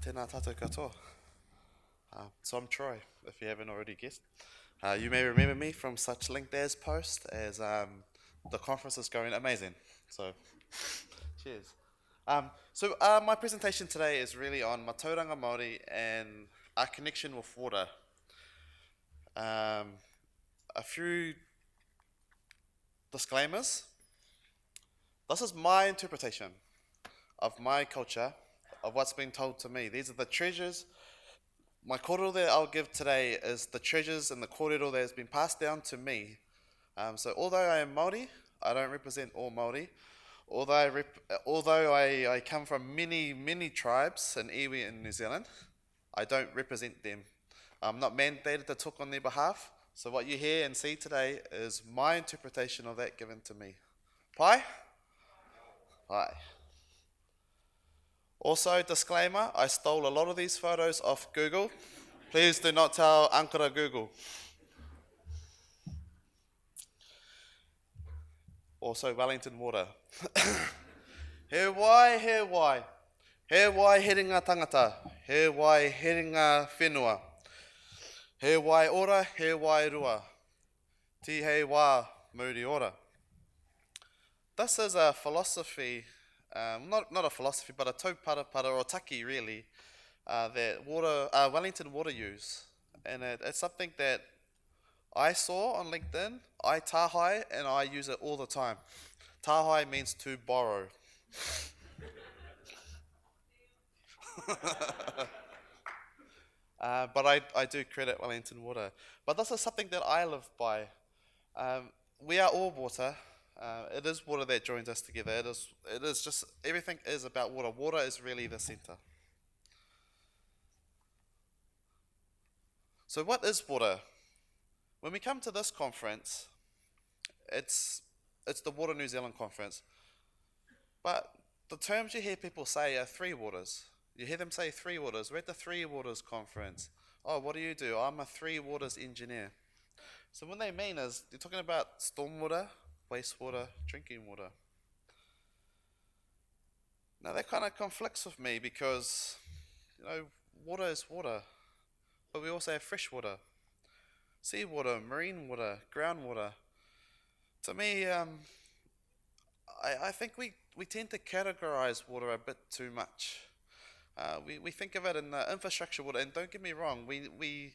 Tēnā tātou katoa. So I'm Troy, if you haven't already guessed. You may remember me from such LinkedIn post as the conference is going amazing. So, cheers. My presentation today is really on Matauranga Maori and our connection with water. A few disclaimers. This is my interpretation of my culture, of what's been told to me. These are the treasures. My kōrero that I'll give today is the treasures and the kōrero that has been passed down to me. So although I am Maori, I don't represent all Maori. Although I come from many tribes in iwi in New Zealand, I don't represent them. I'm not mandated to talk on their behalf. So what you hear and see today is my interpretation of that given to me. Pai? Pai. Also, disclaimer, I stole a lot of these photos off Google. Please do not tell Ankara Google. Also, Wellington water. He wai, he wai. He wai heringa tangata. He wai heringa whenua. He wai ora, he wai rua. Ti he wā muri ora. This is a philosophy, not a philosophy, but a taupara or taki really, that Wellington water use. And it's something that I saw on LinkedIn, I tahai, and I use it all the time. Tahai means to borrow. But I do credit Wellington water. But this is something that I live by. We are all water. It is water that joins us together. It is just, everything is about water. Water is really the center. So what is water? When we come to this conference, it's the Water New Zealand conference. But the terms you hear people say are three waters. You hear them say three waters. We're at the Three Waters conference. Oh, what do? I'm a three waters engineer. So what they mean is they're talking about stormwater, wastewater, drinking water. Now that kind of conflicts with me because, water is water. But we also have fresh water, seawater, marine water, groundwater. To me, I think we tend to categorize water a bit too much. We think of it in the infrastructure water, and don't get me wrong, we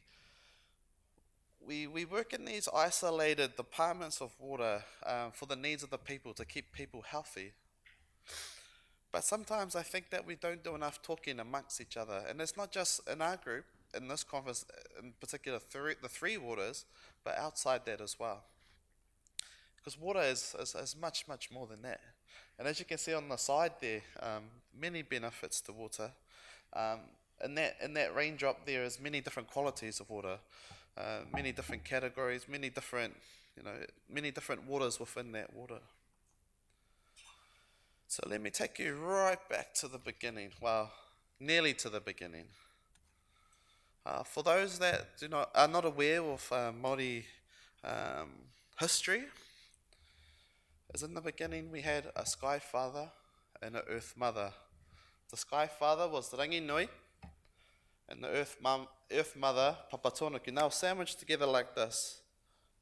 work in these isolated departments of water for the needs of the people, to keep people healthy. But sometimes I think that we don't do enough talking amongst each other, and it's not just in our group, in this conference in particular, the three waters, but outside that as well. Because water is much more than that. And as you can see on the side there, many benefits to water. In that raindrop there is many different qualities of water, many different categories, many different waters within that water. So let me take you right back to the beginning. Well, nearly to the beginning. For those that are not aware of Maori history, as in the beginning we had a Sky Father and an Earth Mother. The Sky Father was the Rangi Nui, and the Earth Mother, Papatonuku, now sandwiched together like this.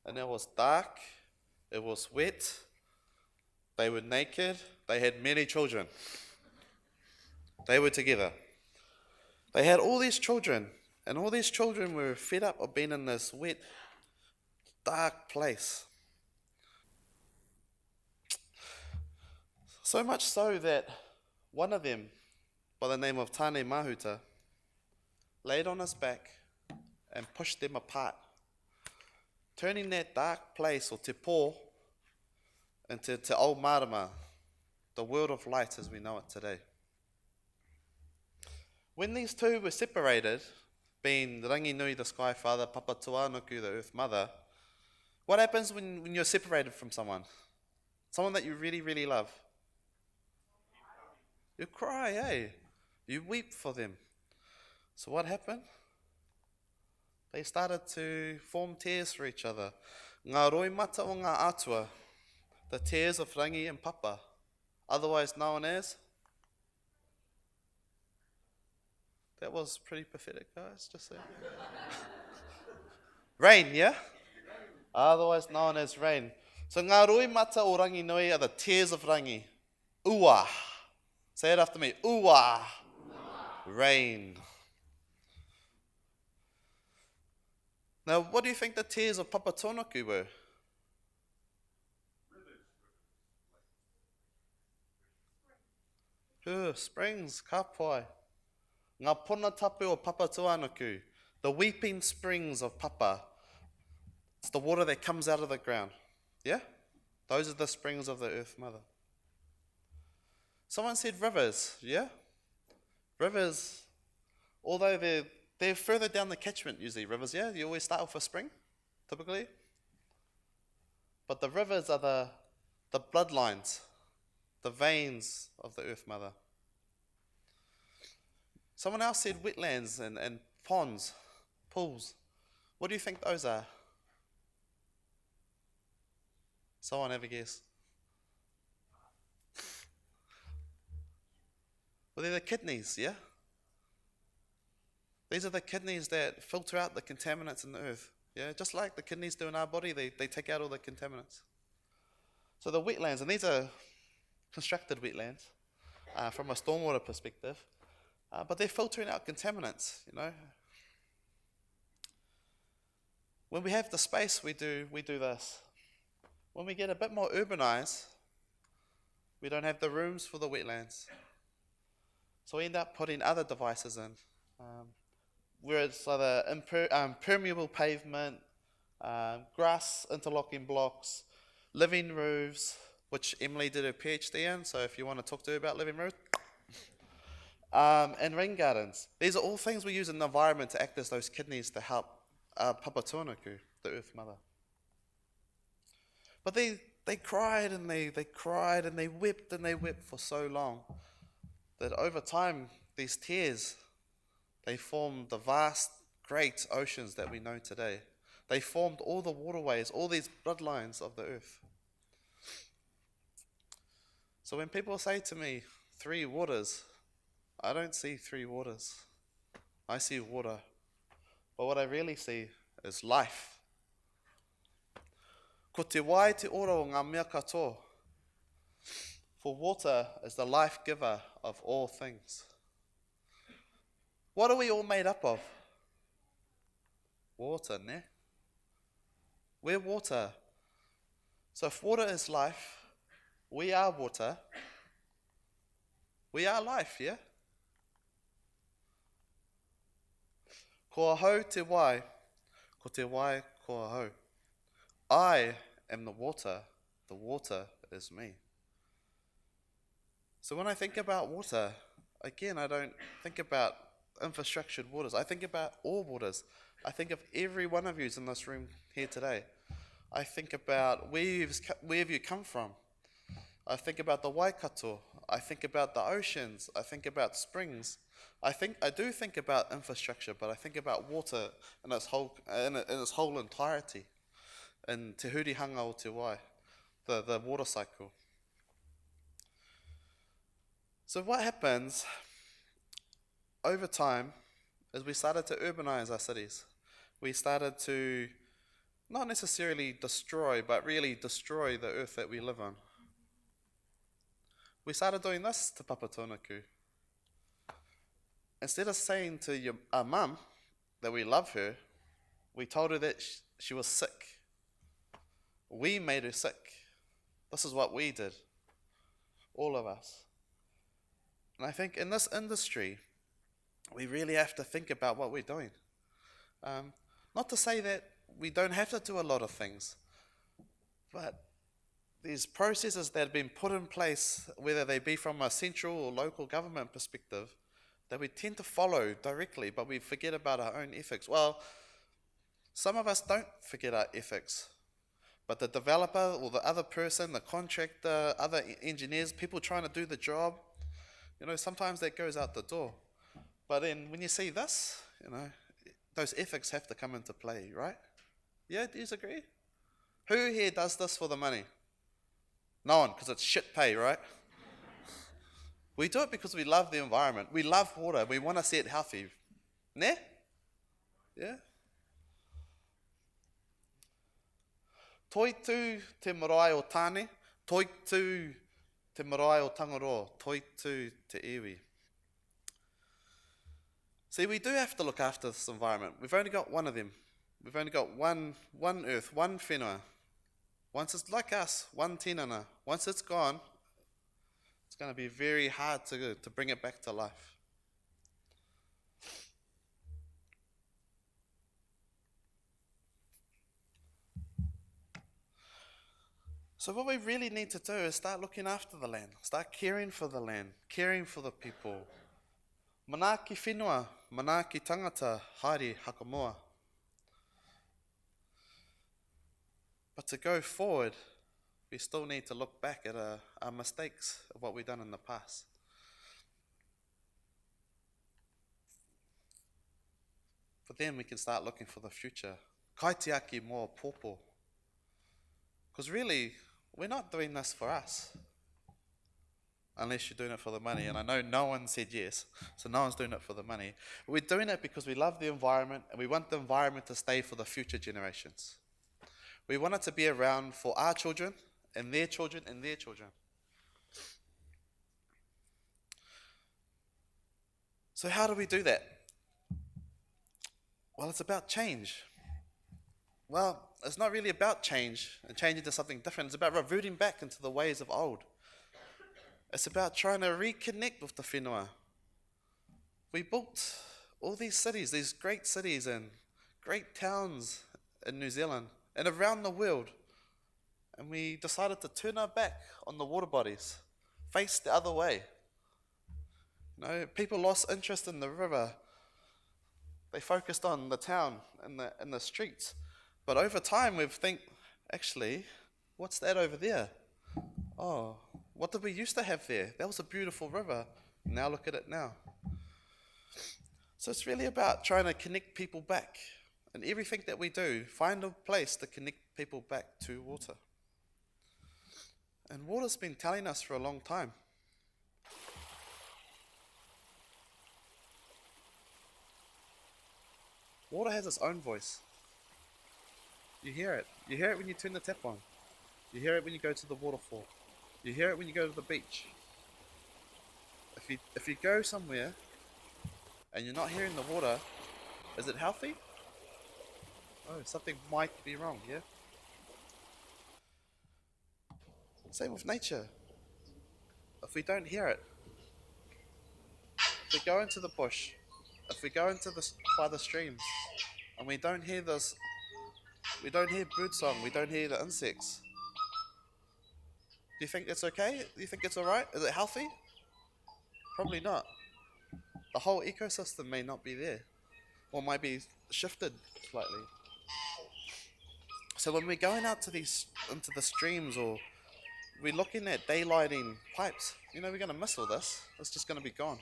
And it was dark, it was wet, they were naked, they had many children. They were together. They had all these children, and all these children were fed up of being in this wet, dark place. So much so that one of them, by the name of Tane Mahuta, laid on his back and pushed them apart, turning that dark place, or te pō, into te au marama, the world of light as we know it today. When these two were separated, being Rangi Nui, the Sky Father, Papatuanuku, the Earth Mother, what happens when you're separated from someone? Someone that you really love? You cry, eh? You weep for them. So what happened? They started to form tears for each other. Ngā roi mata o ngā atua, the tears of Rangi and Papa, otherwise known as That was pretty pathetic, guys, just saying. Rain, yeah? Otherwise known as rain. So ngā roi mata o rangi nui are the tears of rangi. Ua. Say it after me. Ua. Rain. Now, what do you think the tears of Papa Tonoku were? Springs, ka pai. Ngā pona tapu o Papa Tuanoku. The weeping springs of Papa. It's the water that comes out of the ground. Yeah? Those are the springs of the Earth Mother. Someone said rivers, yeah? Rivers, although they're further down the catchment usually, rivers, yeah? You always start off a spring, typically. But the rivers are the bloodlines, the veins of the Earth Mother. Someone else said wetlands and ponds, pools. What do you think those are? Someone have a guess? Well, they're the kidneys, yeah? These are the kidneys that filter out the contaminants in the earth. Yeah, just like the kidneys do in our body, they take out all the contaminants. So the wetlands, and these are constructed wetlands from a stormwater perspective, but they're filtering out contaminants, you know. When we have the space, we do this. When we get a bit more urbanized, we don't have the rooms for the wetlands. So we end up putting other devices in, where it's either permeable pavement, grass interlocking blocks, living roofs, which Emily did her PhD in, so if you want to talk to her about living roofs, and rain gardens. These are all things we use in the environment to act as those kidneys to help Papa Tuanoku, the Earth Mother. But they cried and they cried and they wept for so long that over time, these tears, they formed the vast, great oceans that we know today. They formed all the waterways, all these bloodlines of the earth. So when people say to me, 3 waters, I don't see 3 waters. I see water. But what I really see is life. Ko te wai te ora o ngā mea katoa. For water is the life giver of all things. What are we all made up of? Water, ne? We're water. So if water is life, we are water. We are life, yeah? Kua hau te wai, ko te wai kua hau. I am the water is me. So when I think about water, again, I don't think about infrastructured waters. I think about all waters. I think of every one of you in this room here today. I think about where have you come from. I think about the Waikato. I think about the oceans. I think about springs. I do think about infrastructure, but I think about water in its whole entirety. In Te Hurihanga o Te Wai, the water cycle. So what happens over time is we started to urbanize our cities. We started to not necessarily destroy, but really destroy the earth that we live on. We started doing this to Papa Tonoku. Instead of saying to our mum that we love her, we told her that she was sick. We made her sick. This is what we did. All of us. And I think in this industry, we really have to think about what we're doing. Not to say that we don't have to do a lot of things, but these processes that have been put in place, whether they be from a central or local government perspective, that we tend to follow directly, but we forget about our own ethics. Well, some of us don't forget our ethics. But the developer or the other person, the contractor, other engineers, people trying to do the job, sometimes that goes out the door. But then when you see this, those ethics have to come into play, right? Yeah, do you agree? Who here does this for the money? No one, because it's shit pay, right? We do it because we love the environment. We love water. We want to see it healthy. Ne? Yeah. Toi tū te marae o tāne, toi tū te marae o Tangaroa, toi tū te iwi. See, we do have to look after this environment. We've only got one of them. We've only got one earth, one whenua. Once it's like us, one tinana. Once it's gone, it's going to be very hard to bring it back to life. So what we really need to do is start looking after the land, start caring for the land, caring for the people. Mana ki whenua, mana ki tangata, haere hakamoa. But to go forward, we still need to look back at our mistakes of what we've done in the past. But then we can start looking for the future. Kaitiaki mō pōpō. Because really, we're not doing this for us. Unless you're doing it for the money. And I know no one said yes, so no one's doing it for the money. We're doing it because we love the environment and we want the environment to stay for the future generations. We want it to be around for our children and their children and their children. So how do we do that? Well, it's about change. Well, it's not really about change and changing to something different. It's about reverting back into the ways of old. It's about trying to reconnect with the whenua. We built all these cities, these great cities and great towns in New Zealand and around the world. And we decided to turn our back on the water bodies, face the other way. You know, people lost interest in the river. They focused on the town and the streets. But over time, we've think, actually, what's that over there? Oh, what did we used to have there? That was a beautiful river. Now look at it now. So it's really about trying to connect people back. And everything that we do, find a place to connect people back to water. And water's been telling us for a long time. Water has its own voice. You hear it. You hear it when you turn the tap on. You hear it when you go to the waterfall. You hear it when you go to the beach. If you go somewhere and you're not hearing the water, is it healthy? Oh, something might be wrong, yeah? Same with nature. If we don't hear it, if we go into the bush, if we go by the streams, and we don't hear birdsong, we don't hear the insects, do you think it's okay? Do you think it's alright? Is it healthy? Probably not. The whole ecosystem may not be there, or might be shifted slightly. So when we're going out into the streams, or we're looking at daylighting pipes, we're going to miss all this. It's just going to be gone.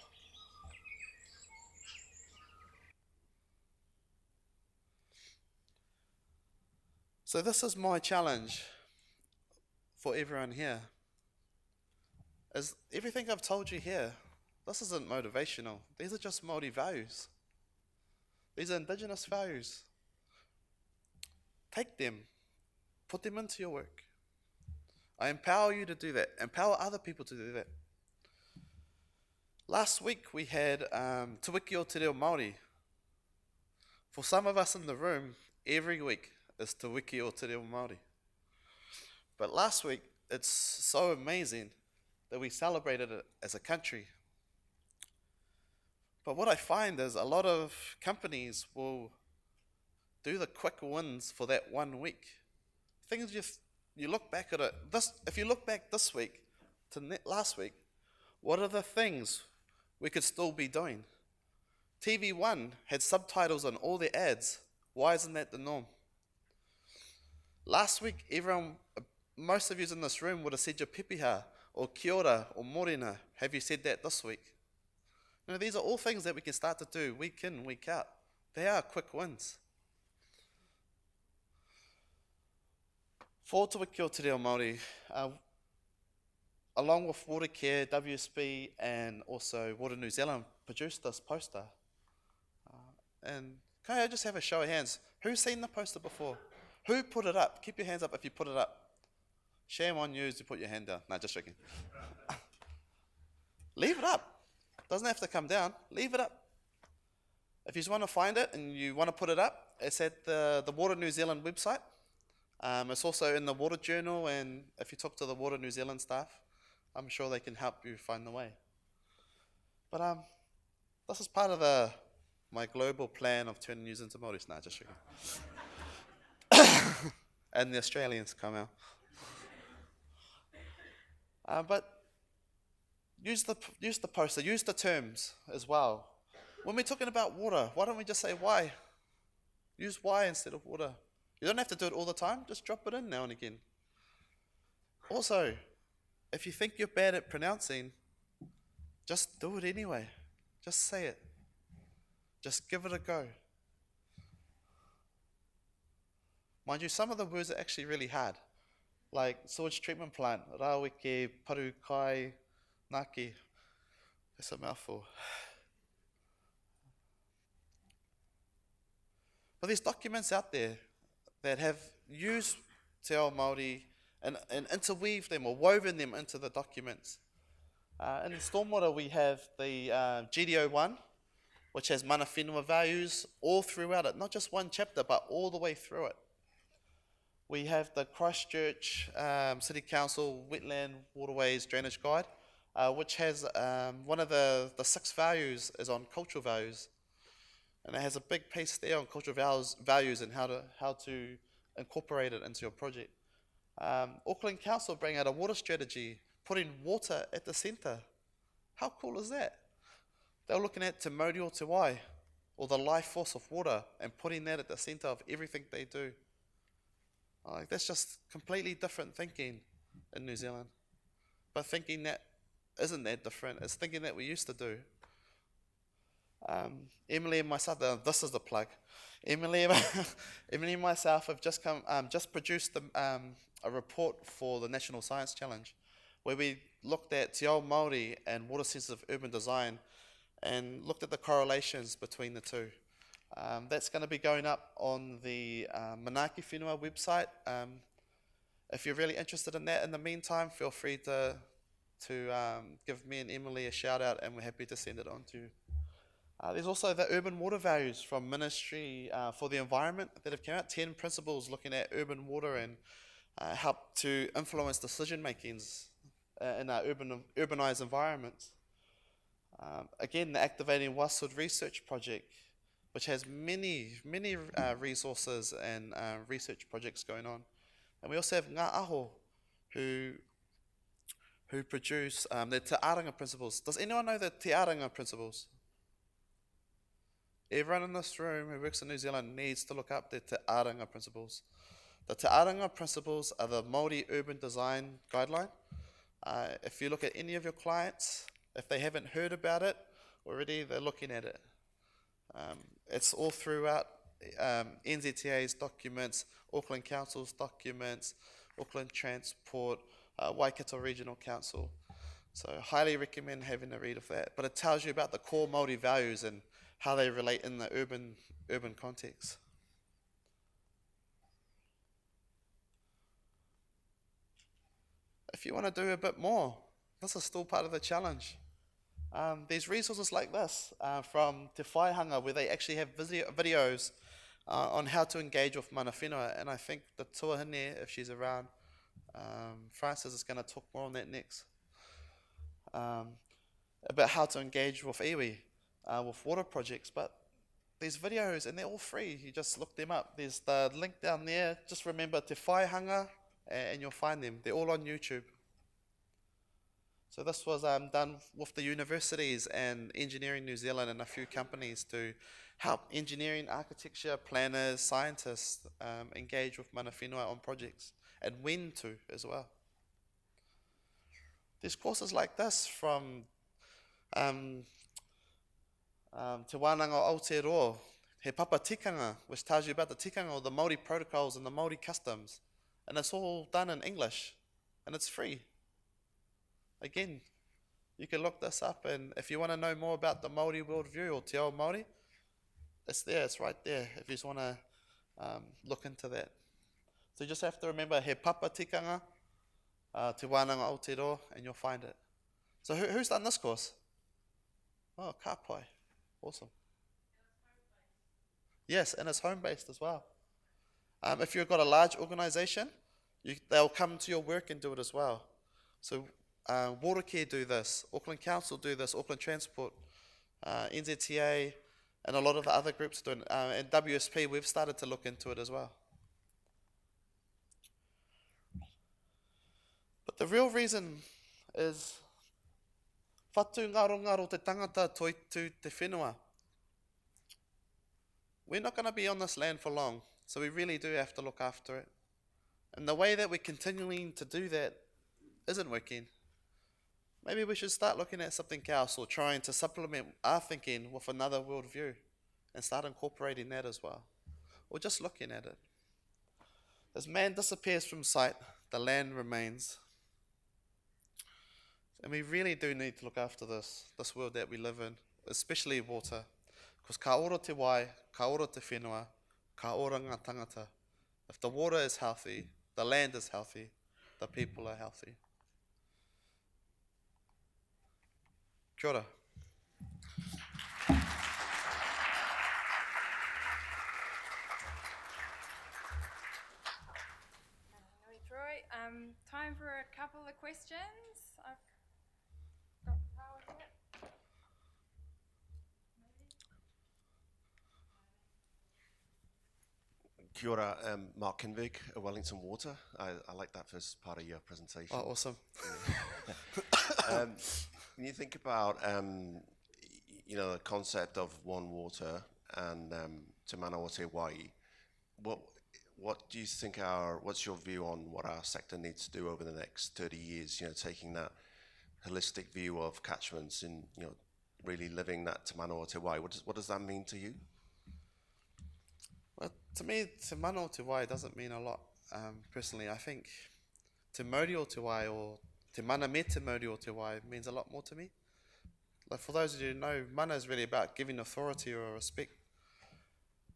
So this is my challenge for everyone here. Is everything I've told you here, this isn't motivational. These are just Maori values. These are Indigenous values. Take them, put them into your work. I empower you to do that. Empower other people to do that. Last week we had Te Wiki o Te Reo Māori. For some of us in the room, every week is Te Wiki o Te Reo Māori. But last week, it's so amazing that we celebrated it as a country. But what I find is a lot of companies will do the quick wins for that 1 week. Things you look back at it. If you look back this week to last week, what are the things we could still be doing? TV1 had subtitles on all their ads. Why isn't that the norm? Last week, most of you in this room would have said your pepeha, or kia ora, or morena. Have you said that this week? These are all things that we can start to do week in, week out. They are quick wins. For Te Wiki o Te Reo Māori, along with Water Care, WSP, and also Water New Zealand, produced this poster. And can I just have a show of hands? Who's seen the poster before? Who put it up? Keep your hands up if you put it up. Shame on you to put your hand down. No, just joking. Leave it up. Doesn't have to come down. Leave it up. If you just want to find it and you want to put it up, it's at the Water New Zealand website. It's also in the Water Journal, and if you talk to the Water New Zealand staff, I'm sure they can help you find the way. But this is part of my global plan of turning New Zealand into Maori. Nah, just joking. And the Australians come out. But use the poster, use the terms as well. When we're talking about water, why don't we just say why? Use why instead of water. You don't have to do it all the time, just drop it in now and again. Also, if you think you're bad at pronouncing, just do it anyway. Just say it. Just give it a go. Mind you, some of the words are actually really hard. Like sewage treatment plant, raweke, paru kai, naki. That's a mouthful. But there's documents out there that have used Te Ao Māori and interweaved them or woven them into the documents. In stormwater we have the GDO1, which has mana whenua values all throughout it, not just one chapter, but all the way through it. We have the Christchurch City Council Wetland Waterways Drainage Guide, which has one of the 6 values is on cultural values. And it has a big piece there on cultural values and how to incorporate it into your project. Auckland Council bring out a water strategy, putting water at the centre. How cool is that? They're looking at Te Mauri o Te Wai, or the life force of water, and putting that at the centre of everything they do. Like, that's just completely different thinking in New Zealand. But thinking that isn't that different, it's thinking that we used to do. Emily and myself, this is the plug. Emily and myself have just produced a report for the National Science Challenge, where we looked at Te Ao Māori and water-sensitive urban design and looked at the correlations between the two. That's going to be going up on the Manaaki Whenua website. If you're really interested in that, in the meantime, feel free to give me and Emily a shout out, and we're happy to send it on to you. There's also the urban water values from Ministry for the Environment that have come out, 10 principles looking at urban water and help to influence decision makings in our urbanized environments. Again, the Activating Wasud Research Project, which has many resources and research projects going on. And we also have Ngā Aho, who produce the Te Aranga principles. Does anyone know the Te Aranga principles? Everyone in this room who works in New Zealand needs to look up the Te Aranga principles. The Te Aranga principles are the Māori urban design guideline. If you look at any of your clients, if they haven't heard about it already, they're looking at it. It's all throughout NZTA's documents, Auckland Council's documents, Auckland Transport, Waikato Regional Council. So I highly recommend having a read of that. But it tells you about the core Māori values and how they relate in the urban context. If you want to do a bit more, this is still part of the challenge. There's resources like this from Te Whaihanga, where they actually have videos on how to engage with mana whenua, and I think the tuahine, if she's around, Frances is going to talk more on that next, about how to engage with iwi, with water projects. But these videos, and they're all free, you just look them up. There's the link down there, just remember Te Whaihanga, and you'll find them. They're all on YouTube. So this was done with the universities and Engineering New Zealand and a few companies to help engineering, architecture, planners, scientists engage with mana whenua on projects, and when to as well. There's courses like this from Te Wānanga o Aotearoa, He Papa Tikanga, which tells you about the tikanga or the Māori protocols and the Māori customs. And it's all done in English, and it's free. Again, you can look this up, and if you want to know more about the Māori worldview or Te Ao Māori, It's there, it's right there, if you just want to look into that. So you just have to remember, he papa tikanga, te wānanga Aotearoa, and you'll find it. So who's done this course? Oh, kāpai. Awesome. Yes, and it's home-based as well. If you've got a large organisation, they'll come to your work and do it as well. So Watercare do this, Auckland Council do this, Auckland Transport, NZTA, and a lot of the other groups are doing it. And WSP, we've started to look into it as well. But the real reason is whatu ngaro te tangata toi tu te whenua. We're not going to be on this land for long, so we really do have to look after it. And the way that we're continuing to do that isn't working. Maybe we should start looking at something else or trying to supplement our thinking with another worldview and start incorporating that as well. Or just looking at it. As man disappears from sight, the land remains. And we really do need to look after this world that we live in, especially water. Because ka ora te wai, ka ora te whenua, ka ora ngā tangata. If the water is healthy, the land is healthy, the people are healthy. Kia ora. Time for a couple of questions. I've got the power here. Kia ora, Mark Kinvig, Wellington Water. I like that first part of your presentation. Oh, awesome. When you think about the concept of one water and Te Mana o Te Wai, what do you think what's your view on what our sector needs to do over the next 30 years, taking that holistic view of catchments and, really living that Te Mana o Te Wai? What does that mean to you? Well, to me, Te Mana o Te Wai doesn't mean a lot. Personally, I think Te Mauri o Te Wai or Te Mana me Te Mauri o Te Wai means a lot more to me. Like for those of you who know, mana is really about giving authority or respect.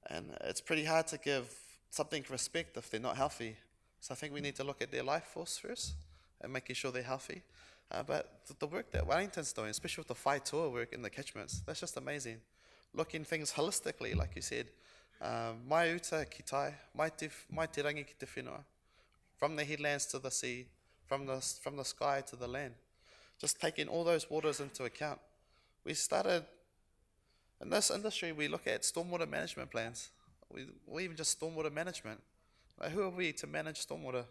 And it's pretty hard to give something respect if they're not healthy. So I think we need to look at their life force first and making sure they're healthy. But the work that Wellington's doing, especially with the whai tour work in the catchments, that's just amazing. Looking things holistically, like you said. Mai uta ki tai, mai te rangi ki te whenua. From the headlands to the sea, from the sky to the land. Just taking all those waters into account. We started, in this industry, we look at stormwater management plans. Or even just stormwater management. Like, who are we to manage stormwater?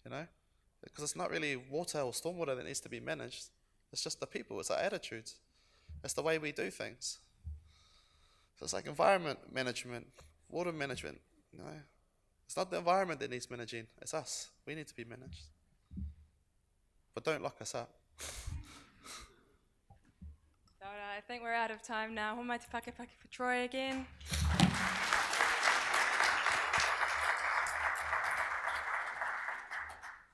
Because it's not really water or stormwater that needs to be managed. It's just the people, it's our attitudes. It's the way we do things. So it's like environment management, water management. It's not the environment that needs managing, it's us. We need to be managed. But don't lock us up. I think we're out of time now. Ho mai te pake for Troy again.